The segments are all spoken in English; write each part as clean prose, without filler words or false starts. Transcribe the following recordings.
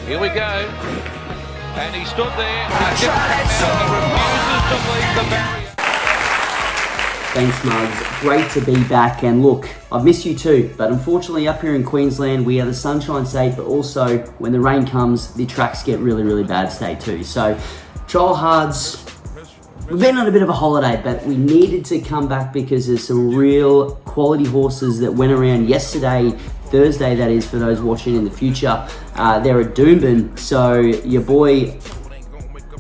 Here we go. And he stood there. He refuses to leave the barrier. Thanks, Muggs. Great to be back. And look, I've missed you too. But unfortunately, up here in Queensland, we are the sunshine state. But also, when the rain comes, the tracks get really, really bad state too. So, trial hards. We've been on a bit of a holiday, but we needed to come back because there's some real quality horses that went around yesterday, Thursday that is, for those watching in the future. They're at Doomben, so your boy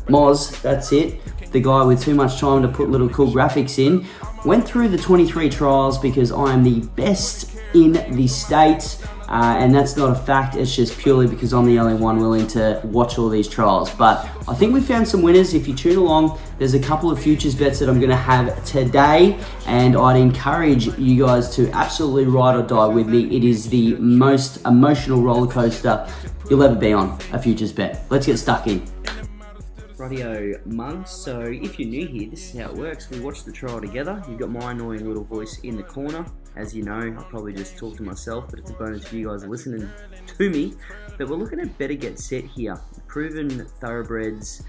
Mozza, that's it, the guy with too much time to put little cool graphics in, went through the 23 trials because I am the best in the state. And that's not a fact, it's just purely because I'm the only one willing to watch all these trials. But I think we found some winners. If you tune along, there's a couple of futures bets that I'm going to have today, and I'd encourage you guys to absolutely ride or die with me. It is the most emotional roller coaster you'll ever be on, a futures bet. Let's get stuck in. Radio Muggs, so if you're new here, this is how it works. We watch the trial together. You've got my annoying little voice in the corner. As you know, I probably just talk to myself, but it's a bonus for you guys listening to me. But we're looking at Better Get Set here. Proven thoroughbreds,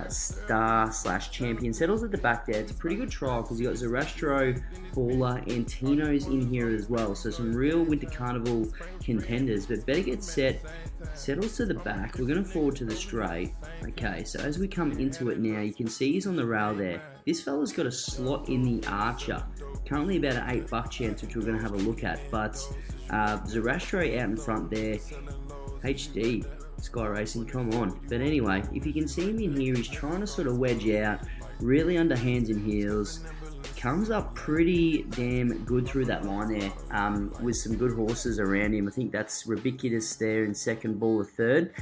star/champion. Settles at the back there. It's a pretty good trial because you got Zarastro, Antino's in here as well. So some real Winter Carnival contenders. But Better Get Set settles to the back. We're going to forward to the straight. Okay, so as we come into it now, you can see he's on the rail there. This fella's got a slot in the Archer. Currently about an $8 chance, which we're going to have a look at. But Zarastro out in front there. HD. Sky Racing, come on. But anyway, if you can see him in here, he's trying to sort of wedge out, really under hands and heels. Comes up pretty damn good through that line there, with some good horses around him. I think that's Ridiculous there in second, Ball of third,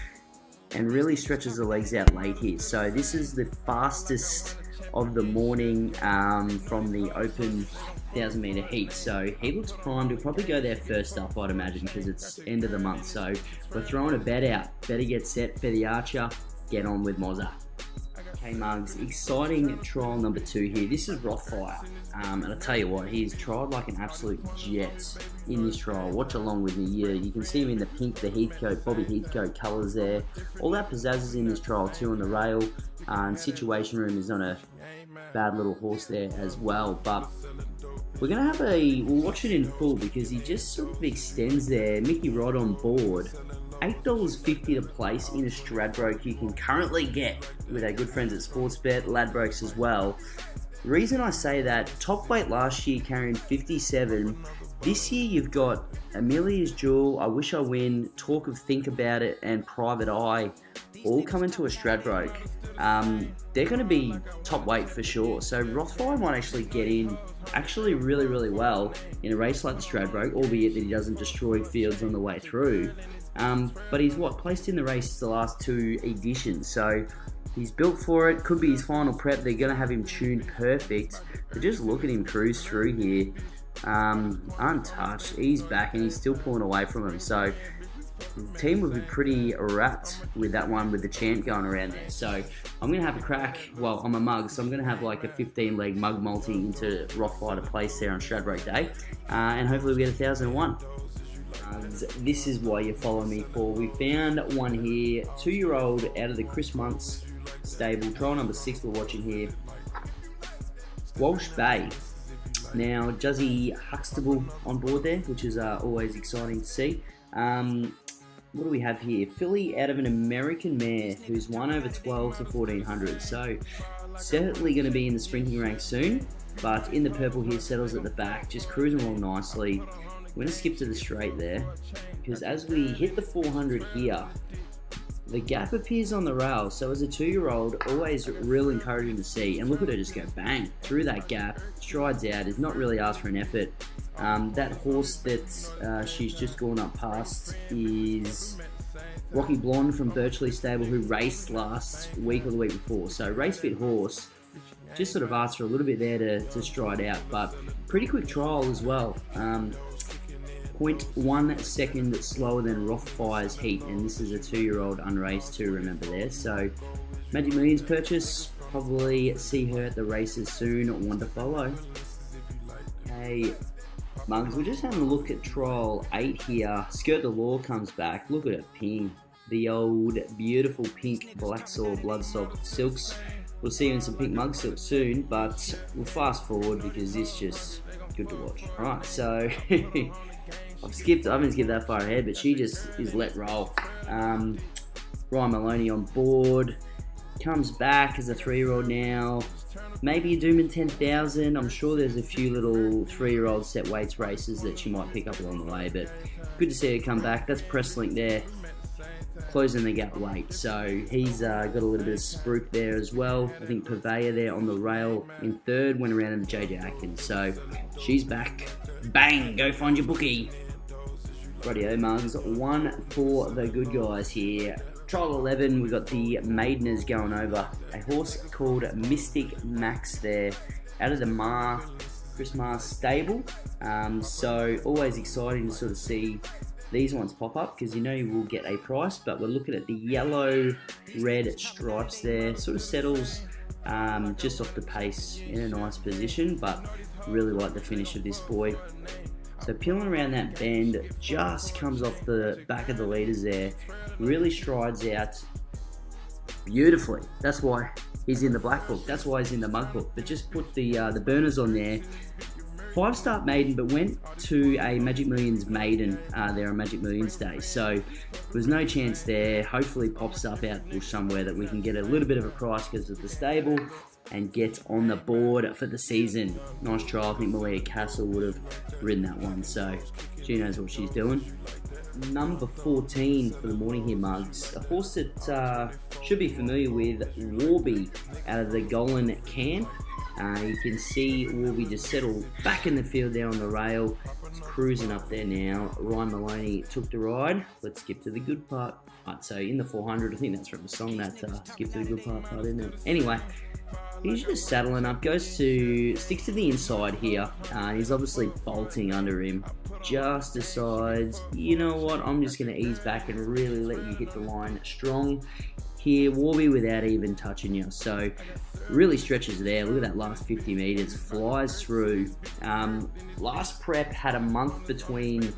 and really stretches the legs out late here. So this is the fastest of the morning from the open 1,000 metre heat. So he looks primed. He'll probably go there first up, I'd imagine, because it's end of the month. So we're throwing a bet out. Better Get Set for the Archer. Get on with Mozza. Okay, Muggs, exciting trial number 2 here. This is Rothfire. And I'll tell you what, he's tried like an absolute jet in this trial. Watch along with me. You can see him in the pink, the Heathcote, Bobby Heathcote colours there. All that pizzazz is in this trial too on the rail. And Situation Room is on a bad little horse there as well. But we're going to have we'll watch it in full because he just sort of extends there. Mickey Rod on board. $8.50 to place in a Stradbroke you can currently get with our good friends at Sportsbet, Ladbrokes as well. The reason I say that, top weight last year carrying 57. This year you've got Amelia's Jewel, I Wish I Win, Talk of Think About It, and Private Eye all coming to a Stradbroke. They're going to be top weight for sure. So Rothfire might actually get in actually really, really well in a race like the Stradbroke, albeit that he doesn't destroy fields on the way through. But he's placed in the race the last 2 editions, so he's built for it. Could be his final prep. They're going to have him tuned perfect. But just look at him cruise through here, untouched. He's back and he's still pulling away from him. So the team would be pretty wrapped with that one with the chant going around there. So I'm going to have a crack. Well, I'm a mug, so I'm going to have like a 15-leg mug multi into Rothfire to place there on Stradbroke Day, and hopefully we get 1,001. This is why you follow me for. We found one here, 2-year-old out of the Chris Muntz stable, trial number 6 we're watching here. Walsh Bay. Now, Juzzy Huxtable on board there, which is always exciting to see. What do we have here? Filly out of an American mare who's won over 12 to 1400. So, certainly going to be in the sprinting ranks soon. But in the purple here, settles at the back, just cruising along nicely. We're going to skip to the straight there, because as we hit the 400 here, the gap appears on the rail. So as a 2-year-old, always real encouraging to see. And look at her just go bang through that gap, strides out, is not really asked for an effort. That horse that she's just gone up past is Rocky Blonde from Birchley Stable, who raced last week or the week before. So race fit horse, just sort of asked for a little bit there to stride out, but pretty quick trial as well. 0.1 second slower than Rothfire's heat, and this is a 2-year-old unraced too, remember there. So Magic Millions purchase, probably see her at the races soon, one to follow. Okay, Mugs, we're just having a look at trial 8 here. Skirt the Law comes back, look at her ping. the old beautiful pink Black Saw Bloodstock silks. We'll see you in some pink mug silks soon, but we'll fast forward because this just good to watch. Alright, so I haven't skipped that far ahead, but she just is let roll. Ryan Maloney on board, comes back as a 3-year-old now. Maybe a Doomben 10,000. I'm sure there's a few little 3-year-old set weights races that she might pick up along the way, but good to see her come back. That's Presslink there, closing the gap weight. So he's got a little bit of spruik there as well. I think Purveyor there on the rail in 3rd, went around into JJ Atkins. So she's back. Bang! Go find your bookie. Rightio, mugs. 1 for the good guys here. Trial 11, we got the Maideners going over. A horse called Mystic Max there, out of the Chris Marr stable. So always exciting to sort of see these ones pop up, because you know you will get a price, but we're looking at the yellow red stripes there. Sort of settles just off the pace in a nice position, but really like the finish of this boy. So peeling around that bend, just comes off the back of the leaders there, really strides out beautifully. That's why he's in the black book, that's why he's in the mug book. But just put the burners on there. 5-start maiden, but went to a Magic Millions maiden there on Magic Millions Day. So there was no chance there. Hopefully pops up out bush somewhere that we can get a little bit of a price because of the stable and get on the board for the season. Nice trial. I think Malia Castle would have ridden that one, so she knows what she's doing. Number 14 for the morning here, mugs. A horse that should be familiar with, Warby, out of the Golan camp. You can see Warby just settle back in the field there on the rail. He's cruising up there now. Ryan Maloney took the ride. Let's skip to the good part. Right, so in the 400, I think that's from the song, that skip to the good part, isn't it? Anyway, he's just saddling up, sticks to the inside here. He's obviously bolting under him. Just decides, you know what, I'm just going to ease back and really let you hit the line strong here, Warby, without even touching you. So really stretches there. Look at that last 50 meters, flies through. Last prep had a month between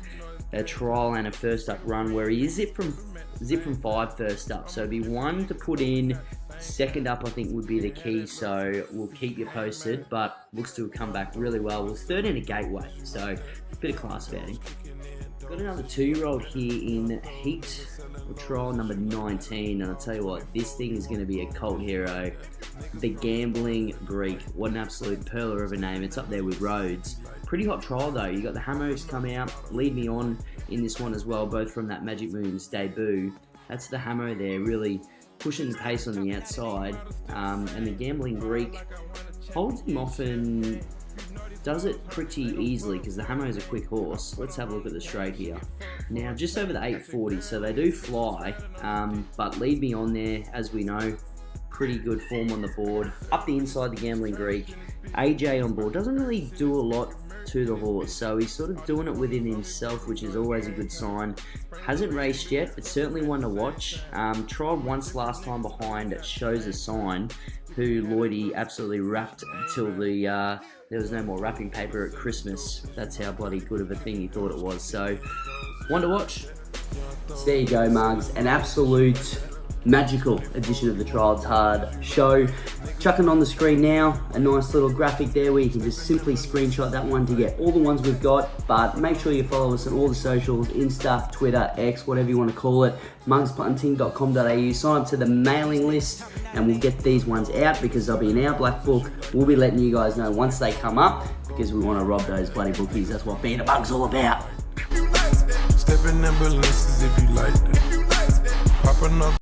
a trial and a first up run, where he is zip from 5 first up. So it'd be 1 to put in. Second up, I think, would be the key, so we'll keep you posted, but looks to have come back really well. Was 3rd in a gateway, so a bit of class about him. Got another 2-year-old here in heat, trial number 19, and I'll tell you what, this thing is going to be a cult hero. The Gambling Greek, what an absolute perler of a name. It's up there with Rhodes. Pretty hot trial though. You got the Hamos come out, lead me on in this one as well, both from that Magic Moons debut. That's the Hamo there, really pushing the pace on the outside, and the Gambling Greek holds him off and does it pretty easily because the Hamo is a quick horse. Let's have a look at the straight here. Now just over the 840, so they do fly, but lead me on there, as we know. Pretty good form on the board. Up the inside, the Gambling Greek. AJ on board, doesn't really do a lot to the horse, so he's sort of doing it within himself, which is always a good sign. Hasn't raced yet, but certainly one to watch. Tried once last time behind Shows a Sign, who Lloydie absolutely wrapped until there was no more wrapping paper at Christmas. That's how bloody good of a thing he thought it was. So one to watch. So there you go, mugs. An absolute magical edition of the Trials Hard show. Chucking on the screen now, a nice little graphic there where you can just simply screenshot that one to get all the ones we've got, but make sure you follow us on all the socials, Insta, Twitter, X, whatever you want to call it, mugspunting.com.au. Sign up to the mailing list and we'll get these ones out because they'll be in our black book. We'll be letting you guys know once they come up because we want to rob those bloody bookies. That's what being a bug's all about. Stepping ambulances if you like that. Pop another